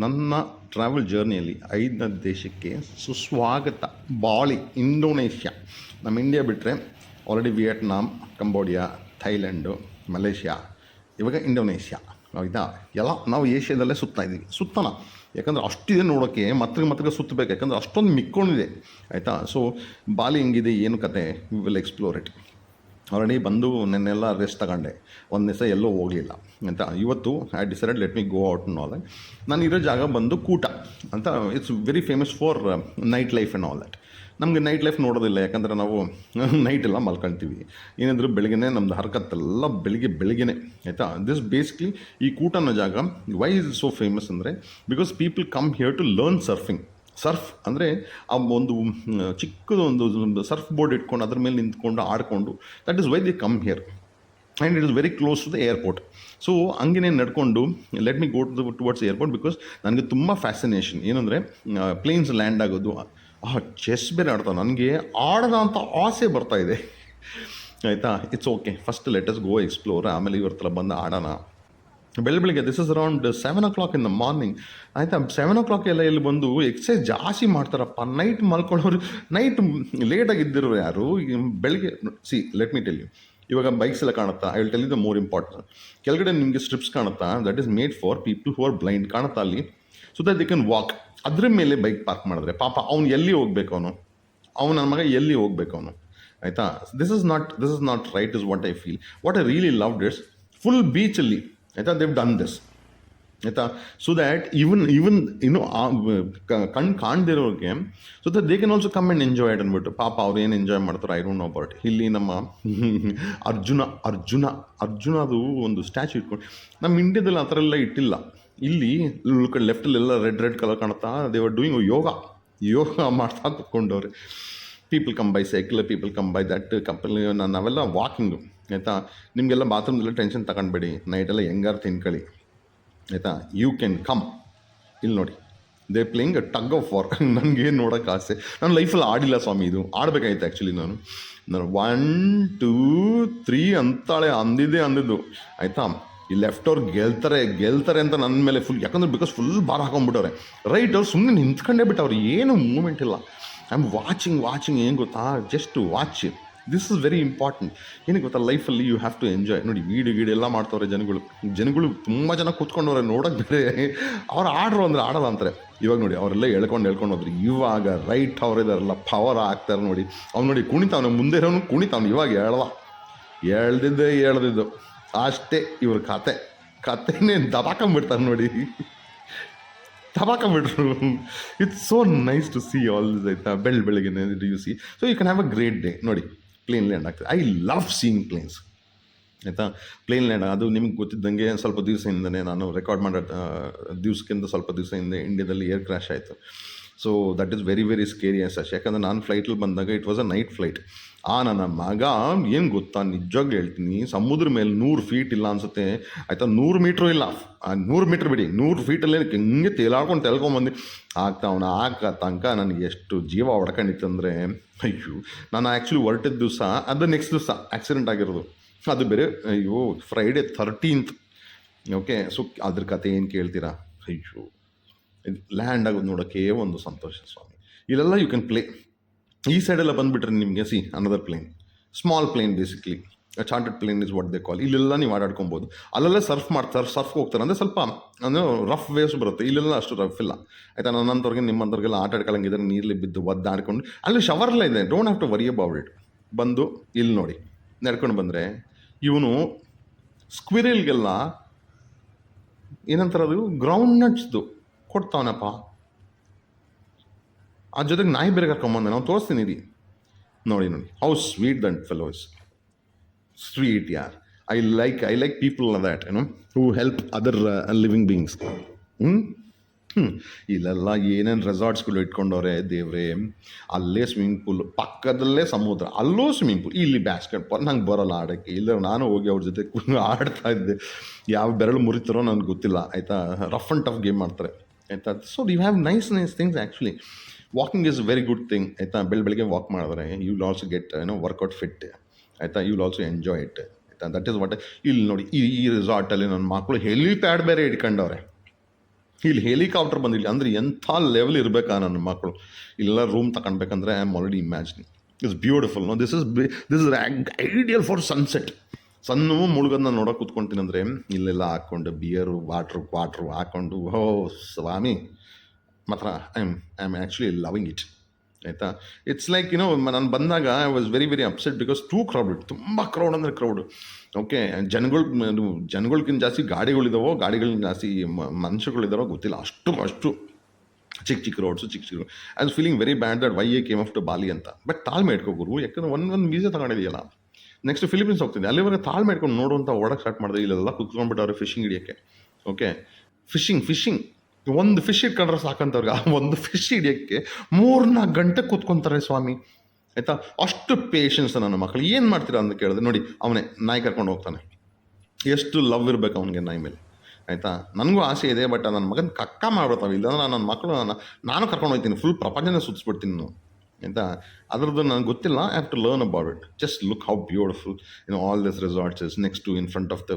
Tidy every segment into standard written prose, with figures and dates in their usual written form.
ನನ್ನ ಟ್ರಾವೆಲ್ ಜರ್ನಿಯಲ್ಲಿ 5ನೇ ದೇಶಕ್ಕೆ ಸುಸ್ವಾಗತ. ಬಾಲಿ, ಇಂಡೋನೇಷ್ಯಾ. ನಮ್ಮ ಇಂಡಿಯಾ ಬಿಟ್ಟರೆ already Vietnam, Cambodia, Thailand, Malaysia, ಇವಾಗ ಇಂಡೋನೇಷ್ಯಾ. ಆಯಿತಾ, ಎಲ್ಲ ನಾವು ಏಷ್ಯಾದಲ್ಲೇ ಸುತ್ತೋಣ. ಯಾಕಂದರೆ ಅಷ್ಟಿದೆ ನೋಡೋಕ್ಕೆ, ಮತ್ತೆ ಸುತ್ತಬೇಕು, ಯಾಕಂದರೆ ಅಷ್ಟೊಂದು ಮಿಕ್ಕೊಂಡಿದೆ. ಆಯಿತಾ, ಸೊ ಬಾಲಿ ಹೆಂಗಿದೆ, ಏನು ಕತೆ, we will explore it. Already ಬಂದು ನೆನ್ನೆಲ್ಲ ರೆಸ್ಟ್ ತಗೊಂಡೆ, ಒಂದು ದಿವಸ ಎಲ್ಲೂ ಹೋಗಲಿಲ್ಲ ಅಂತ. ಇವತ್ತು I decided let me go out and all that. ನಾನು ಇರೋ ಜಾಗ ಬಂದು ಕೂಟ ಅಂತ. It's very famous for night life and all that. ನಮಗೆ ನೈಟ್ ಲೈಫ್ ನೋಡೋದಿಲ್ಲ, ಯಾಕಂದರೆ ನಾವು ನೈಟೆಲ್ಲ ಮಲ್ಕೊಳ್ತೀವಿ. ಏನಾದರೂ ಬೆಳಗ್ಗೆ ನಮ್ಮದು ಹರಕತ್ತೆಲ್ಲ ಬೆಳಿಗ್ಗೆ. ಆಯಿತಾ, ದಿಸ್ ಬೇಸಿಕ್ಲಿ ಈ ಕೂಟ ಅನ್ನೋ ಜಾಗ ವೈ ಇಸ್ ಸೋ ಫೇಮಸ್ ಅಂದರೆ because people come here to learn surfing. Surf ಅಂದರೆ ಆ ಒಂದು ಚಿಕ್ಕದೊಂದು ಸರ್ಫ್ ಬೋರ್ಡ್ ಇಟ್ಕೊಂಡು ಅದ್ರ ಮೇಲೆ ನಿಂತ್ಕೊಂಡು ಆಡಿಕೊಂಡು, that is why they come here and it is very close to the airport. So ಹಂಗೇ ನಡ್ಕೊಂಡು let me go towards airport because ನನಗೆ ತುಂಬ ಫ್ಯಾಸಿನೇಷನ್ ಏನಂದರೆ ಪ್ಲೇನ್ಸ್ ಲ್ಯಾಂಡ್ ಆಗೋದು. ಚೆಸ್ ಬೇರೆ ಆಡ್ತಾವೆ, ನನಗೆ ಆಡೋಣ ಅಂತ ಆಸೆ ಬರ್ತಾಯಿದೆ. ಆಯಿತಾ, it's okay, first let us go explore, ಆಮೇಲೆ ಇವತ್ತೆಲ್ಲ ಬಂದು ಆಡೋಣ. ಬೆಳಿಗ್ಗೆ this is around 7 o'clock in the morning. ಆಯಿತಾ, 7 o'clock ಎಲ್ಲ ಇಲ್ಲಿ ಬಂದು ಎಕ್ಸಸೈಸ್ ಜಾಸ್ತಿ ಮಾಡ್ತಾರಪ್ಪ. ನೈಟ್ ಮಲ್ಕೊಳ್ಳೋರು, ನೈಟ್ ಲೇಟಾಗಿ ಇದ್ದಿರೋರು ಯಾರು ಬೆಳಿಗ್ಗೆ. See let me tell you, ಇವಾಗ ಬೈಕ್ಸ್ ಎಲ್ಲ ಕಾಣುತ್ತಾ, I will tell you the more important. ಕೆಳಗಡೆ ನಿಮಗೆ ಸ್ಟ್ರಿಪ್ಸ್ ಕಾಣುತ್ತಾ, that is made for people who are blind, ಕಾಣುತ್ತಾ ಅಲ್ಲಿ, so that they can walk. ಅದ್ರ ಮೇಲೆ ಬೈಕ್ ಪಾರ್ಕ್ ಮಾಡಿದ್ರೆ ಪಾಪ ಅವ್ನು ಎಲ್ಲಿ ಹೋಗ್ಬೇಕು, ಅವನು ನನ್ನ ಮಗ ಎಲ್ಲಿ ಹೋಗ್ಬೇಕು ಅವನು. ಆಯಿತಾ, this is not right is what I feel. What I really loved it's full ಬೀಚಲ್ಲಿ. ಆಯಿತಾ, ದೇವ್ ಡನ್ ದಿಸ್. ಆಯಿತಾ, ಸೊ ದ್ಯಾಟ್ ಈವನ್ ಇನ್ನೂ ಕಣ್ಣು ಕಾಣ್ದಿರೋರಿಗೆ, so that they can also come and enjoy it ಅಂದ್ಬಿಟ್ಟು. ಪಾಪ ಅವ್ರು ಏನು ಎಂಜಾಯ್ ಮಾಡ್ತಾರೆ ಐ ಡೋಂಟ್ ನೋ ಅಬೌಟ್. ಇಲ್ಲಿ ನಮ್ಮ ಅರ್ಜುನದು ಒಂದು ಸ್ಟ್ಯಾಚು ಇಟ್ಕೊಂಡು, ನಮ್ಮ ಇಂಡಿಯಾದಲ್ಲಿ ಆ ಥರ ಎಲ್ಲ ಇಟ್ಟಿಲ್ಲ. ಇಲ್ಲಿ ಲೆಫ್ಟಲ್ಲೆಲ್ಲ ರೆಡ್ ಕಲರ್ ಕಾಣುತ್ತಾ, ದೇ ಆರ್ ಡೂಯಿಂಗ್ ಯೋಗ ಮಾಡ್ತಾ ಕೂತ್ಕೊಂಡವ್ರೆ. People come by cycle, people come by that company. ನಾವೆಲ್ಲ ವಾಕಿಂಗು. ಆಯಿತಾ, ನಿಮಗೆಲ್ಲ ಬಾತ್ರೂಮ್ದೆಲ್ಲ ಟೆನ್ಷನ್ ತಗೊಂಡ್ಬೇಡಿ, ನೈಟೆಲ್ಲ ಹೆಂಗಾರು ತಿನ್ಕೊಳ್ಳಿ. ಆಯಿತಾ, ಯು ಕ್ಯಾನ್ ಕಮ್. ಇಲ್ಲಿ ನೋಡಿ, they playing a tug of war. ನನಗೇನು ನೋಡೋಕ್ಕೆ ಆಸೆ, ನಾನು ಲೈಫಲ್ಲಿ ಆಡಿಲ್ಲ ಸ್ವಾಮಿ, ಇದು ಆಡಬೇಕಾಯ್ತು ಆ್ಯಕ್ಚುಲಿ. ನಾನು 1 2 3 ಅಂತಾಳೆ ಅಂದಿದ್ದು. ಆಯಿತಾ, ಈ ಲೆಫ್ಟ್ ಅವ್ರು ಗೆಲ್ತಾರೆ ಅಂತ ನನ್ನ ಮೇಲೆ ಫುಲ್, ಯಾಕಂದ್ರೆ ಬಿಕಾಸ್ ಫುಲ್ ಬಾರ್ ಹಾಕೊಂಡ್ಬಿಟ್ಟವ್ರೆ. ರೈಟ್ ಅವ್ರು ಸುಮ್ಮನೆ ನಿಂತ್ಕೊಂಡೇ ಬಿಟ್ಟವ್ರು, ಏನು ಮೂಮೆಂಟ್ ಇಲ್ಲ. ಐ ಆಮ್ ವಾಚಿಂಗ್ ಏನು ಗೊತ್ತಾ, just watch. This is very important. ಏನಕ್ಕೆ ಗೊತ್ತಾ, ಲೈಫಲ್ಲಿ ಯು ಹ್ಯಾವ್ ಟು ಎಂಜಾಯ್. ನೋಡಿ, ವೀಡಿಯೋ ಎಲ್ಲ ಮಾಡ್ತವ್ರೆ ಜನಗಳು ತುಂಬ ಜನ ಕೂತ್ಕೊಂಡವ್ರೆ ನೋಡೋಕ್ಕೆ. ಬೇರೆ ಅವ್ರು ಆಡ್ರು ಅಂದರೆ ಆಡಲ್ಲ ಅಂತಾರೆ. ಇವಾಗ ನೋಡಿ, ಅವರೆಲ್ಲ ಹೇಳ್ಕೊಂಡು ಹೋದ್ರು. ಇವಾಗ ರೈಟ್ ಅವರಿದಾರಲ್ಲ, ಪವರ್ ಆಗ್ತಾರೆ ನೋಡಿ. ಅವ್ನು ನೋಡಿ ಕುಣಿತಾವನು, ಮುಂದೆ ಇರೋನು ಕುಣಿತಾವನು. ಇವಾಗ ಹೇಳ್ದಿದ್ದು ಅಷ್ಟೇ. ಇವ್ರ ಕತೆನೇ ದಬಾಕೊಂಬಿಡ್ತಾರೆ ನೋಡಿ, ದಬಾಕೊಂಬಿಟ್ರು. It's so nice to see all this. ಆಯಿತಾ, ಬೆಳಗ್ಗೆ you see, so you can have a great day. ನೋಡಿ, ಪ್ಲೇನ್ ಲ್ಯಾಂಡ್ ಆಗ್ತದೆ. I love seeing planes. ಆಯಿತಾ, ಪ್ಲೇನ್ ಲ್ಯಾಂಡ್ ಅದು ನಿಮ್ಗೆ ಗೊತ್ತಿದ್ದಂಗೆ ಸ್ವಲ್ಪ ದಿವಸದಿಂದನೇ, ನಾನು ರೆಕಾರ್ಡ್ ಮಾಡೋ ದಿವಸಕ್ಕಿಂತ ಸ್ವಲ್ಪ ದಿವಸ ಹಿಂದೆ ಇಂಡಿಯಾದಲ್ಲಿ ಏರ್ ಕ್ರ್ಯಾಶ್ ಆಯಿತು. So that is very very scary as such. ಯಾಕಂದರೆ ನಾನು ಫ್ಲೈಟಲ್ಲಿ ಬಂದಾಗ it was a night flight. ನನ್ನ ಮಗ ಏನು ಗೊತ್ತಾ, ನಿಜವಾಗ್ಲೂ ಹೇಳ್ತೀನಿ, ಸಮುದ್ರ ಮೇಲೆ 100 feet ಇಲ್ಲ ಅನಿಸುತ್ತೆ. ಆಯಿತಾ, 100 ಮೀಟ್ರೂ ಇಲ್ಲ, 100 ಮೀಟ್ರ್ ಬಿಡಿ, 100 ಫೀಟಲ್ಲೇ ಹಿಂಗೆ ತೇಲ್ಕೊಂಬಂದು ಹಾಕ ತನಕ ನನಗೆ ಎಷ್ಟು ಜೀವ ಹೊಡ್ಕೊಂಡಿತ್ತಂದರೆ, ಅಯ್ಯೋ. ನಾನು ಆ್ಯಕ್ಚುಲಿ ಹೊರಟಿದ್ದ ದಿವಸ, ಅದು ನೆಕ್ಸ್ಟ್ ದಿವಸ ಆಕ್ಸಿಡೆಂಟ್ ಆಗಿರೋದು. ಅದು ಬೇರೆ, ಅಯ್ಯೋ, Friday 13th. ಓಕೆ, ಸೊ ಅದ್ರ ಕತೆ ಏನು ಕೇಳ್ತೀರಾ. ಅಯ್ಯೋ, ಲ್ಯಾಂಡ್ ಆಗೋದು ನೋಡೋಕ್ಕೆ ಒಂದು ಸಂತೋಷ ಸ್ವಾಮಿ. ಇಲ್ಲೆಲ್ಲ ಯು ಕ್ಯಾನ್ ಪ್ಲೇ. ಈ ಸೈಡೆಲ್ಲ ಬಂದುಬಿಟ್ರೆ ನಿಮಗೆ see another plane, small plane, basically chartered plane is what they call. ಇಲ್ಲೆಲ್ಲ ನೀವು ಆಡಾಡ್ಕೊಬೋದು. ಅಲ್ಲೆಲ್ಲ ಸರ್ಫ್ ಹೋಗ್ತಾರೆ, ಅಂದರೆ ಸ್ವಲ್ಪ ಅಂದರೆ ರಫ್ ವೇವ್ಸ್ ಬರುತ್ತೆ. ಇಲ್ಲೆಲ್ಲ ಅಷ್ಟು ರಫ್ ಇಲ್ಲ. ಆಯಿತಾ, ನನ್ನಂಥವ್ರಿಗೆ ನಿಮ್ಮಂಥವ್ರಿಗೆಲ್ಲ ಆಟ ಆಡ್ಕೊಳ್ಳಂಗಿದ್ರೆ ನೀರಲ್ಲಿ ಬಿದ್ದು ಒದ್ದಾಡ್ಕೊಂಡು, ಅಲ್ಲಿ ಶವರ್ಲ್ಲ ಇದೆ, don't have to worry about it. ಬಂದು ಇಲ್ಲಿ ನೋಡಿ, ನಡ್ಕೊಂಡು ಬಂದರೆ ಇವನು ಸ್ಕ್ವಿರಲ್ಗೆಲ್ಲ ಏನಂತಾರೆ, ಅದು ಗ್ರೌಂಡ್ ನಟ್ಸ್ದು ಕೊಡ್ತಾವನಪ್ಪ. ಆ ಜೊತೆಗೆ ನಾಯಿ ಬೇರೆ ಕರ್ಕೊಂಬಂದೆ, ನಾವು ತೋರಿಸ್ತೀನಿ ರೀ. ನೋಡಿ how sweet that fellow is. Sweet ಯಾರ್. I like people that who help other living beings. ಇಲ್ಲೆಲ್ಲ ಏನೇನು ರೆಸಾರ್ಟ್ಸ್ಗಳು ಇಟ್ಕೊಂಡವ್ರೆ ದೇವ್ರೆ. ಅಲ್ಲೇ ಸ್ವಿಮ್ಮಿಂಗ್ ಪೂಲ್, ಪಕ್ಕದಲ್ಲೇ ಸಮುದ್ರ, ಅಲ್ಲೂ ಸ್ವಿಮ್ಮಿಂಗ್ ಪೂಲ್. ಇಲ್ಲಿ ಬಾಸ್ಕೆಟ್ಬಾಲ್ ನಂಗೆ ಬರೋಲ್ಲ ಆಡೋಕ್ಕೆ. ಇಲ್ಲ, ನಾನು ಹೋಗಿ ಅವ್ರ ಜೊತೆ ಆಡ್ತಾ ಇದ್ದೆ. ಯಾವ ಬೆರಳು ಮುರಿತಾರೋ ನನಗೆ ಗೊತ್ತಿಲ್ಲ. ಆಯಿತಾ, ರಫ್ ಆ್ಯಂಡ್ ಟಫ್ ಗೇಮ್ ಮಾಡ್ತಾರೆ. ಆಯಿತಾ, so you have nice things actually. Walking is very good thing. ಆಯಿತಾ, ಬೆಳಗ್ಗೆ ವಾಕ್ ಮಾಡಿದ್ರೆ you will also get workout fit. ಆಯಿತಾ, you will also enjoy it. ಆಯಿತಾ, ದಟ್ ಈಸ್ ವಾಟ್. ಇಲ್ಲಿ ನೋಡಿ, ಈ ರೆಸಾರ್ಟಲ್ಲಿ ನನ್ನ ಮಕ್ಕಳು ಹೆಲಿಪ್ಯಾಡ್ ಬೇರೆ ಇಟ್ಕೊಂಡವ್ರೆ. ಇಲ್ಲಿ ಹೆಲಿಕಾಪ್ಟರ್ ಬಂದಿಲ್ಲ ಅಂದರೆ ಎಂಥ ಲೆವೆಲ್ ಇರಬೇಕಾ ನನ್ನ ಮಕ್ಕಳು. ಇಲ್ಲ ರೂಮ್ ತಗೊಳ್ಬೇಕಂದ್ರೆ I am already imagining. It's beautiful. No this is ideal for sunset. ಸಣ್ಣ ಮುಳುಗೋದನ್ನ ನೋಡೋಕೆ ಕೂತ್ಕೊಳ್ತೀನಿ ಅಂದರೆ ಇಲ್ಲೆಲ್ಲ ಹಾಕ್ಕೊಂಡು ಬಿಯರು ವಾಟ್ರು ಹಾಕ್ಕೊಂಡು ಹೋ ಸ್ವಾಮಿ ಮಾತ್ರ I am actually loving it. ಆಯಿತಾ, ಇಟ್ಸ್ ಲೈಕ್ ನಾನು ಬಂದಾಗ I was very very upset because two crowded, ತುಂಬ ಕ್ರೌಡ್ ಅಂದರೆ ಕ್ರೌಡು. ಓಕೆ, ಜನಗಳ್ಗಿಂತ ಜಾಸ್ತಿ ಗಾಡಿಗಳಿದಾವೋ, ಗಾಡಿಗಳಿಂದ ಜಾಸ್ತಿ ಮನುಷ್ಯಗಳಿದಾರೋ ಗೊತ್ತಿಲ್ಲ. ಅಷ್ಟು ಚಿಕ್ಕ ರೋಡ್ಸು ಚಿಕ್ಕ I was feeling very bad that why I came off to Bali ಅಂತ. ಬಟ್ ತಾಳ್ಮೆ ಇಟ್ಕೋಗುರು, ಯಾಕಂದ್ರೆ ಒಂದು ವೀಸಾ ತಗೊಂಡಿದೆಯಲ್ಲ, ನೆಕ್ಸ್ಟ್ ಫಿಲಿಪೀನ್ಸ್ ಹೋಗ್ತಿದ್ದೆ. ಅಲ್ಲಿವರೆಗೆ ತಾಳ್ಮೆ ಇಟ್ಕೊಂಡು ನೋಡುವಂಥ ಓಡಕ್ಕೆ ಸ್ಟಾರ್ಟ್ ಮಾಡಿದೆ. ಇಲ್ಲೆಲ್ಲ ಕುತ್ಕೊಂಡ್ಬಿಟ್ಟವ್ರೆ ಫಿಶಿಂಗ್ ಹಿಡಿಯೋಕ್ಕೆ. ಓಕೆ, ಫಿಶಿಂಗ್ ಒಂದು ಫಿಶ್ ಇಟ್ಕೊಂಡ್ರೆ ಸಾಕಂತವ್ರಿಗೆ. ಆ ಒಂದು ಫಿಶ್ ಹಿಡಿಯೋಕ್ಕೆ 3-4 ಗಂಟೆ ಕೂತ್ಕೊತಾರೆ ಸ್ವಾಮಿ. ಆಯಿತಾ, ಅಷ್ಟು ಪೇಷನ್ಸ್ ನನ್ನ ಮಕ್ಕಳು. ಏನು ಮಾಡ್ತೀರಾ ಅಂತ ಕೇಳಿದ್ರೆ ನೋಡಿ, ಅವನೇ ನಾಯಿ ಕರ್ಕೊಂಡು ಹೋಗ್ತಾನೆ. ಎಷ್ಟು ಲವ್ ಇರಬೇಕು ಅವನಿಗೆ ನಾಯಿ ಮೇಲೆ. ಆಯಿತಾ, ನನಗೂ ಆಸೆ ಇದೆ, ಬಟ್ ನನ್ನ ಮಗನ ಕಕ್ಕ ಮಾಡ್ಬಿಡ್ತಾವೆ. ಇಲ್ಲಾಂದ್ರೆ ನನ್ನ ಮಕ್ಕಳು ನಾನು ಕರ್ಕೊಂಡು ಹೋಗ್ತೀನಿ, ಫುಲ್ ಪ್ರಪಂಚನೇ ಸುತ್ತಿಸ್ಬಿಡ್ತೀನಿ ನಾನು. ಆಯಿತಾ, ಅದರದ್ದು ನನಗೆ ಗೊತ್ತಿಲ್ಲ. I have to learn about it. Just look how beautiful all this resorts is next to in front of the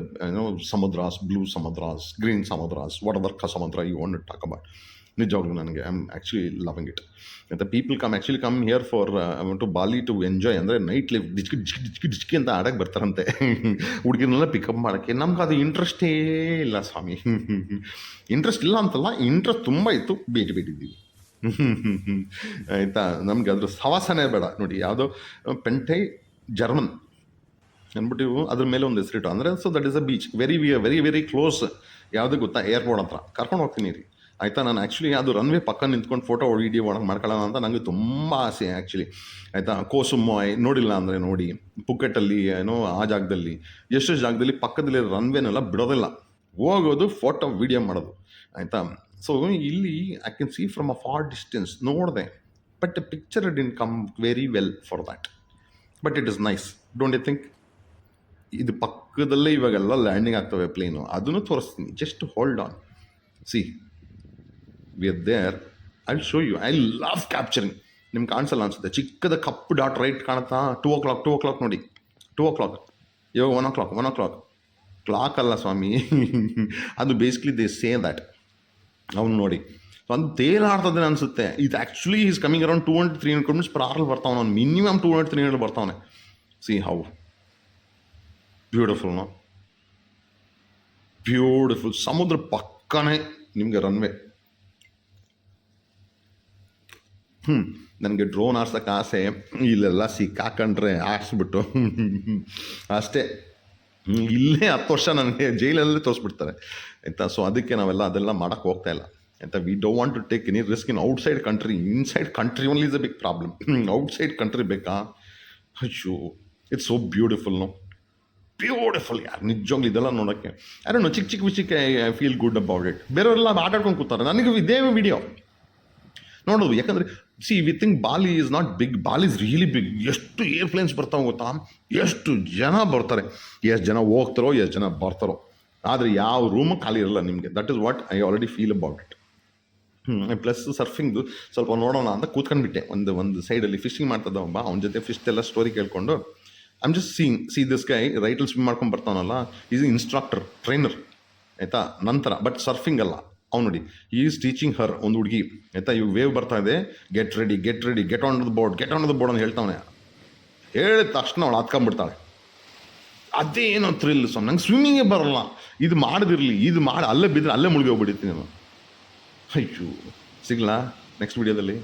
ಸಮುದ್ರಾಸ್, ಬ್ಲೂ ಸಮುದ್ರಾಸ್, ಗ್ರೀನ್ ಸಮುದ್ರಾಸ್, ವಾಟ್ ಎವರ್ ಸಮುದ್ರ you want to talk about. ನಿಜವಾಗ್ಲೂ ನನಗೆ I am actually loving it. ಮತ್ತು people come here for to Bali to enjoy. ಅಂದರೆ night life ಡಿಚ್ಕಿ ಅಂತ ಆಡೋಕ್ಕೆ ಬರ್ತಾರಂತೆ ಹುಡುಗಿರನ್ನೆಲ್ಲ ಪಿಕಪ್ ಮಾಡೋಕ್ಕೆ. ನಮ್ಗೆ ಅದು ಇಂಟ್ರೆಸ್ಟೇ ಇಲ್ಲ ಸ್ವಾಮಿ. ಇಂಟ್ರೆಸ್ಟ್ ಇಲ್ಲ ಅಂತಲ್ಲ, ಇಂಟ್ರೆಸ್ಟ್ ತುಂಬ ಇತ್ತು, ಬಿಟ್ಟಿದ್ದೀವಿ. ಆಯಿತಾ, ನಮ್ಗೆ ಅದ್ರ ಸವಾಸನೇ ಬೇಡ. ನೋಡಿ, ಯಾವುದೋ ಪೆಂಟೈ ಜರ್ಮನ್ ಅಂದ್ಬಿಟ್ಟು ಅದ್ರ ಮೇಲೆ ಒಂದು ಹೆಸರಿಟ್ಟು ಅಂದರೆ, so that is a beach very very very close. ಯಾವುದು ಗೊತ್ತಾ, ಏರ್ಪೋರ್ಟ್ ಹತ್ರ ಕರ್ಕೊಂಡು ಹೋಗ್ತೀನಿ ರೀ. ಆಯಿತಾ, ನಾನು ಆ್ಯಕ್ಚುಲಿ ಅದು ರನ್ವೇ ಪಕ್ಕ ನಿಂತ್ಕೊಂಡು ಫೋಟೋ ವಿಡಿಯೋ ಮಾಡ್ಕೊಳ್ಳೋಣ ಅಂತ ನನಗೆ ತುಂಬ ಆಸೆ ಆ್ಯಕ್ಚುಲಿ. ಆಯಿತಾ, ಕೋಸುಮಾಯ್ ನೋಡಿಲ್ಲ ಅಂದರೆ ನೋಡಿ, ಪುಕೆಟಲ್ಲಿ ಆ ಜಾಗದಲ್ಲಿ ಎಷ್ಟು ಜಾಗದಲ್ಲಿ ಪಕ್ಕದಲ್ಲಿ ರನ್ವೇನೆಲ್ಲ ಬಿಡೋದಿಲ್ಲ, ಹೋಗೋದು ಫೋಟೋ ವಿಡಿಯೋ ಮಾಡೋದು. ಆಯಿತಾ, ಸೊ ಇಲ್ಲಿ I can see from a far distance ನೋಡಿದೆ, but picture didn't come very well for that. But it is nice, don't you think? ಇದು ಪಕ್ಕದಲ್ಲೇ ಇವಾಗೆಲ್ಲ ಲ್ಯಾಂಡಿಂಗ್ ಆಗ್ತವೆ ಪ್ಲೇನು, ಅದನ್ನು ತೋರಿಸ್ತೀನಿ. Just hold on, see we are there. I will show you. I love capturing. ನಿಮ್ಗೆ ಕಾಣಿಸಲ್ಲ ಅನಿಸುತ್ತೆ, ಚಿಕ್ಕದ ಕಪ್ಪು dot right ಕಾಣುತ್ತಾ? 2 o'clock ನೋಡಿ, 2 o'clock. ಇವಾಗ 1 o'clock. ಕ್ಲಾಕ್ ಅಲ್ಲ ಸ್ವಾಮಿ, ಅದು ಬೇಸಿಕ್ಲಿ ದೇ ಸೇ ದ್ಯಾಟ್. ಅವ್ನು ನೋಡಿ, ಒಂದು ತೇಲಾಡ್ತದೆ ಅನಿಸುತ್ತೆ. ಇದು actually is coming around 200-300 kilometers per hour ಬರ್ತಾವನೆ. ಅವ್ನು ಮಿನಿಮಮ್ 200-300 ಬರ್ತಾವನೆ. See how beautiful. ಬ್ಯೂಟಿಫುಲ್. ಸಮುದ್ರ ಪಕ್ಕನೇ ನಿಮಗೆ ರನ್ವೇ. ನನಗೆ ಡ್ರೋನ್ ಆಡ್ಸೋಕ್ಕೆ ಆಸೆ. ಇಲ್ಲೆಲ್ಲ ಸಿಕ್ಕಾಕೊಂಡ್ರೆ ಆಡಿಸ್ಬಿಟ್ಟು ಅಷ್ಟೇ, ಇಲ್ಲೇ 10 ವರ್ಷ ನನಗೆ ಜೈಲಲ್ಲೇ ತೋರಿಸ್ಬಿಡ್ತಾರೆ. ಆಯಿತಾ, ಸೊ ಅದಕ್ಕೆ ಅದೆಲ್ಲ ಮಾಡೋಕ್ಕೆ ಹೋಗ್ತಾ ಇಲ್ಲ. ಆಯಿತಾ, we don't want to take any risk in outside country. Inside country only is a big problem. Outside country ಬೇಕಾ? ಅಯ್ಯೋ, ಇಟ್ಸ್ ಸೋ ಬ್ಯೂಟಿಫುಲ್. ಬ್ಯೂಟಿಫುಲ್ ಯಾರು, ನಿಜವಾಗ್ಲೂ ಇದೆಲ್ಲ ನೋಡೋಕ್ಕೆ. ಯಾರು ಚಿಕ್ಕ ವಿಷಯಕ್ಕೆ I feel good about it. ಬೇರೆಯವರೆಲ್ಲ ಆಟಾಡ್ಕೊಂಡು ಕೂತಾರೆ, ನನಗೆ ಇದೇ ವಿಡಿಯೋ ನೋಡೋದು. ಯಾಕಂದರೆ see we think Bali is not big, Bali is really big. ಎಷ್ಟು ಏರ್ಪ್ಲೇನ್ಸ್ ಬರ್ತಾವೆ ಗೊತ್ತಾ, ಎಷ್ಟು ಜನ ಬರ್ತಾರೆ, ಎಷ್ಟು ಜನ ಹೋಗ್ತಾರೋ, ಎಷ್ಟು ಜನ ಬರ್ತಾರೋ, ಆದರೆ ಯಾವ ರೂಮು ಖಾಲಿ ಇರಲ್ಲ ನಿಮಗೆ. That is what I already feel about it. Plus ಸರ್ಫಿಂಗ್ದು ಸ್ವಲ್ಪ ನೋಡೋಣ ಅಂತ ಕೂತ್ಕೊಂಡ್ಬಿಟ್ಟೆ. ಒಂದು ಸೈಡಲ್ಲಿ ಫಿಶಿಂಗ್ ಮಾಡ್ತದ ಒಬ್ಬ, ಅವನ ಜೊತೆ ಫಿಶ್ದೆಲ್ಲ ಸ್ಟೋರಿ ಕೇಳ್ಕೊಂಡು I am just see this guy ರೈಟಲ್ಲಿ ಸ್ವಿಮ್ ಮಾಡ್ಕೊಂಡು ಬರ್ತಾವನಲ್ಲ, ಈಸ್ ಇನ್ಸ್ಟ್ರಕ್ಟರ್, ಟ್ರೈನರ್. ಆಯಿತಾ, ನಂತರ ಬಟ್ ಸರ್ಫಿಂಗ್ ಅಲ್ಲ ಅವ್ನು. ನೋಡಿ, ಈಸ್ ಟೀಚಿಂಗ್ ಹರ್, ಒಂದು ಹುಡುಗಿ. ಆಯಿತಾ, ಇವಾಗ ವೇವ್ ಬರ್ತಾ ಇದೆ, get ready get on the board ಅಂತ ಹೇಳ್ತಾವನೆ. ಹೇಳಿದ ತಕ್ಷಣ ಅವಳು ಹತ್ಕೊಂಡ್ಬಿಡ್ತಾಳೆ. ಅದೇನೋ ಥ್ರಿಲ್ ಸ್ವಾಮಿ. ನಂಗೆ ಸ್ವಿಮ್ಮಿಂಗೇ ಬರಲ್ಲ. ಇದು ಮಾಡಿದಿರಲಿ, ಇದು ಮಾಡಿ ಅಲ್ಲೇ ಬಿದ್ದರೆ ಅಲ್ಲೇ ಮುಳುಗಿ ಹೋಗ್ಬಿಡ್ತೀನಿ ನಾನು. ಅಯ್ಯೋ, ಸಿಗ್ಲಾ ನೆಕ್ಸ್ಟ್ ವಿಡಿಯೋದಲ್ಲಿ.